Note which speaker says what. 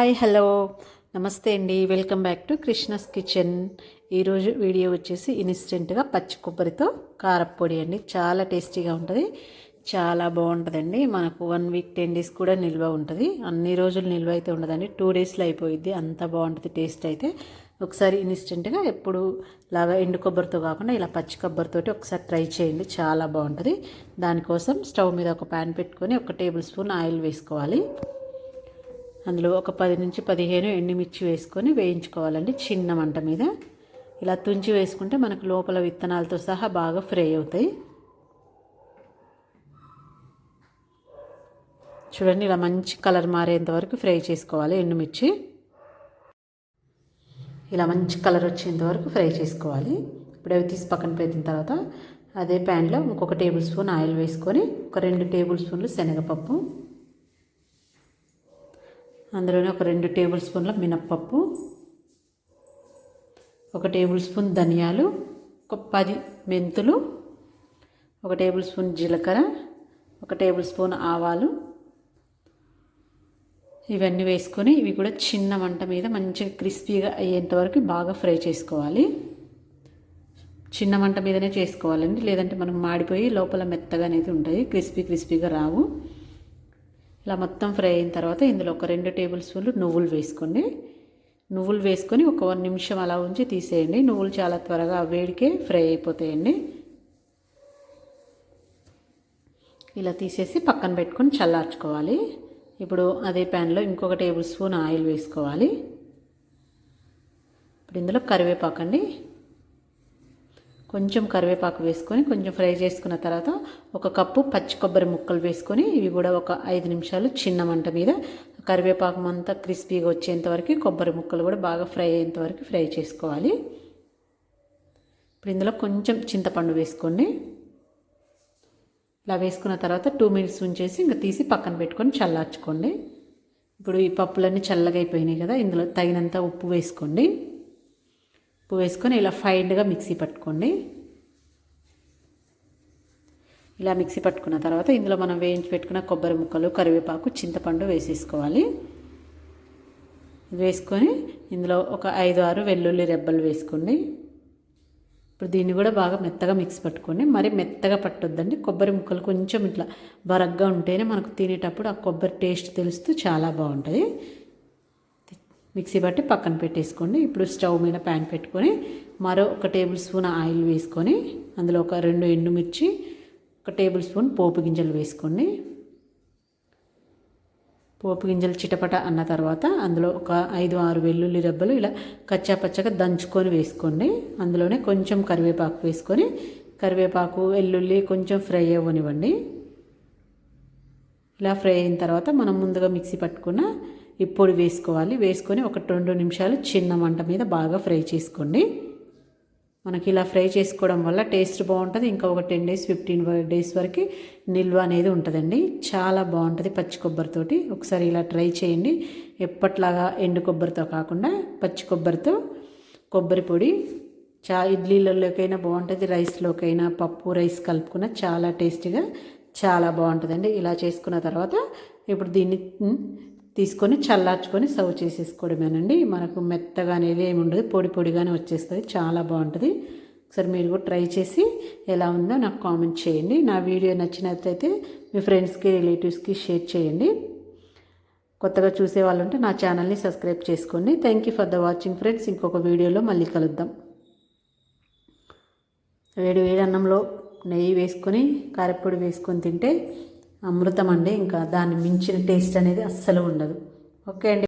Speaker 1: Hi hello నమస్తే అండి. Welcome back to Krishna's kitchen. ఈరోజు వీడియో వచ్చేసి ఇన్స్టెంట్గా పచ్చి కొబ్బరితో కారప్పొడి అండి. చాలా టేస్టీగా ఉంటుంది, చాలా బాగుంటుందండి. మనకు 1 వీక్ 10 డేస్ కూడా నిల్వ ఉంటుంది. అన్ని రోజులు నిల్వ అయితే ఉండదండి, 2 డేస్లో అయిపోయిద్ది. అంత బాగుంటుంది టేస్ట్ అయితే. ఒకసారి ఇన్స్టెంట్గా ఎప్పుడు లాగా ఎండు కొబ్బరితో కాకుండా ఇలా పచ్చి కొబ్బరితోటి ఒకసారి ట్రై చేయండి, చాలా బాగుంటుంది. దానికోసం స్టవ్ మీద ఒక ప్యాన్ పెట్టుకొని 1 టేబుల్ స్పూన్ ఆయిల్ వేసుకోవాలి. అందులో ఒక 10 నుంచి 15 ఎండుమిర్చి వేసుకొని వేయించుకోవాలండి చిన్న మంట మీద. ఇలా తుంచి వేసుకుంటే మనకు లోపల విత్తనాలతో సహా బాగా ఫ్రై అవుతాయి. చూడండి, ఇలా మంచి కలర్ మారేంత వరకు ఫ్రై చేసుకోవాలి. ఎండుమిర్చి ఇలా మంచి కలర్ వచ్చేంత వరకు ఫ్రై చేసుకోవాలి. ఇప్పుడు అవి తీసి పక్కన పెట్టిన తర్వాత అదే ప్యాన్లో ఇంకొక టేబుల్ స్పూన్ ఆయిల్ వేసుకొని ఒక 2 టేబుల్ స్పూన్లు శనగపప్పు, అందులోనే ఒక 2 టేబుల్ స్పూన్ల మినప్పప్పు, 1 టేబుల్ స్పూన్ ధనియాలు, ఒక 10 మెంతులు, 1 టేబుల్ స్పూన్ జీలకర్ర, 1 టేబుల్ స్పూన్ ఆవాలు, ఇవన్నీ వేసుకొని ఇవి కూడా చిన్న మంట మీద మంచిగా క్రిస్పీగా అయ్యేంత వరకు బాగా ఫ్రై చేసుకోవాలి. చిన్న మంట మీదనే చేసుకోవాలండి, లేదంటే మనకు మాడిపోయి లోపల మెత్తగా అనేది ఉంటుంది, క్రిస్పీగా రావు. ఇలా మొత్తం ఫ్రై అయిన తర్వాత ఇందులో ఒక 2 టేబుల్ స్పూన్లు నువ్వులు వేసుకోండి. నువ్వులు వేసుకొని ఒక 1 నిమిషం అలా ఉంచి తీసేయండి. నువ్వులు చాలా త్వరగా వేడికే ఫ్రై అయిపోతాయండి. ఇలా తీసేసి పక్కన పెట్టుకొని చల్లార్చుకోవాలి. ఇప్పుడు అదే ప్యాన్లో ఇంకొక టేబుల్ స్పూన్ ఆయిల్ వేసుకోవాలి. ఇప్పుడు ఇందులో కరివేపాకు అండి, కొంచెం కరివేపాకు వేసుకొని కొంచెం ఫ్రై చేసుకున్న తర్వాత 1 కప్పు పచ్చి కొబ్బరి ముక్కలు వేసుకొని ఇవి కూడా ఒక 5 నిమిషాలు చిన్న మంట మీద కరివేపాకు అంతా క్రిస్పీగా వచ్చేంత వరకు, కొబ్బరి ముక్కలు కూడా బాగా ఫ్రై అయ్యేంత వరకు ఫ్రై చేసుకోవాలి. ఇప్పుడు ఇందులో కొంచెం చింతపండు వేసుకోండి. ఇలా వేసుకున్న తర్వాత 2 మినిట్స్ ఉంచేసి ఇంకా తీసి పక్కన పెట్టుకొని చల్లార్చుకోండి. ఇప్పుడు ఈ పప్పులన్నీ చల్లగా అయిపోయినాయి కదా, ఇందులో తగినంత ఉప్పు వేసుకోండి. ఉప్పు వేసుకొని ఇలా ఫైన్గా మిక్సీ పట్టుకోండి. ఇలా మిక్సీ పట్టుకున్న తర్వాత ఇందులో మనం వేయించి పెట్టుకున్న కొబ్బరి ముక్కలు, కరివేపాకు, చింతపండు వేసేసుకోవాలి. వేసుకొని ఇందులో ఒక 5-6 వెల్లుల్లి రెబ్బలు వేసుకోండి. ఇప్పుడు దీన్ని కూడా బాగా మెత్తగా మిక్సీ పట్టుకోండి. మరి మెత్తగా పట్టొద్దండి, కొబ్బరి ముక్కలు కొంచెం ఇట్లా బరగ్గా ఉంటేనే మనకు తినేటప్పుడు ఆ కొబ్బరి టేస్ట్ తెలుస్తూ చాలా బాగుంటుంది. మిక్సీ బట్టి పక్కన పెట్టేసుకోండి. ఇప్పుడు స్టవ్ మీద ప్యాన్ పెట్టుకొని మరో 1 టేబుల్ స్పూన్ ఆయిల్ వేసుకొని అందులో ఒక 2 ఎండుమిర్చి, 1 టేబుల్ స్పూన్ పోపు గింజలు వేసుకోండి. పోపు గింజలు చిటపట అన్న తర్వాత అందులో ఒక 5-6 వెల్లుల్లి రెబ్బలు ఇలా కచ్చాపచ్చగా దంచుకొని వేసుకోండి. అందులోనే కొంచెం కరివేపాకు వేసుకొని కరివేపాకు, వెల్లుల్లి కొంచెం ఫ్రై అవ్వనివ్వండి. ఇలా ఫ్రై అయిన తర్వాత మనం ముందుగా మిక్సీ పట్టుకున్న ఈ పొడి వేసుకోవాలి. వేసుకొని ఒక 2 నిమిషాలు చిన్న మంట మీద బాగా ఫ్రై చేసుకోండి. మనకి ఇలా ఫ్రై చేసుకోవడం వల్ల టేస్ట్ బాగుంటుంది. ఇంకా ఒక 10 డేస్ 15 డేస్ వరకు నిల్వ అనేది ఉంటుందండి. చాలా బాగుంటుంది పచ్చి కొబ్బరితోటి. ఒకసారి ఇలా ట్రై చేయండి. ఎప్పట్లాగా ఎండు కొబ్బరితో కాకుండా పచ్చి కొబ్బరితో కొబ్బరి పొడి ఇడ్లీలలోకైనా బాగుంటుంది, రైస్లోకైనా, పప్పు రైస్ కలుపుకున్న చాలా టేస్టీగా చాలా బాగుంటుందండి. ఇలా చేసుకున్న తర్వాత ఇప్పుడు దీన్ని తీసుకొని చల్లార్చుకొని సర్వ్ చేసేసుకోవడమేనండి. మనకు మెత్తగా అనేది ఏమి ఉండదు, పొడి పొడిగానే వచ్చేస్తుంది, చాలా బాగుంటుంది. ఒకసారి మీరు కూడా ట్రై చేసి ఎలా ఉందో నాకు కామెంట్ చేయండి. నా వీడియో నచ్చినట్లయితే మీ ఫ్రెండ్స్కి, రిలేటివ్స్కి షేర్ చేయండి. కొత్తగా చూసే వాళ్ళు ఉంటే నా ఛానల్ని సబ్స్క్రైబ్ చేసుకోండి. Thank you for the watching friends. ఇంకొక వీడియోలో మళ్ళీ కలుద్దాం. వేడి అన్నంలో నెయ్యి వేసుకొని కారప్పొడి వేసుకొని తింటే అమృతం అండి. ఇంకా దాన్ని మించిన టేస్ట్ అనేది అస్సలు ఉండదు. ఓకే అండి.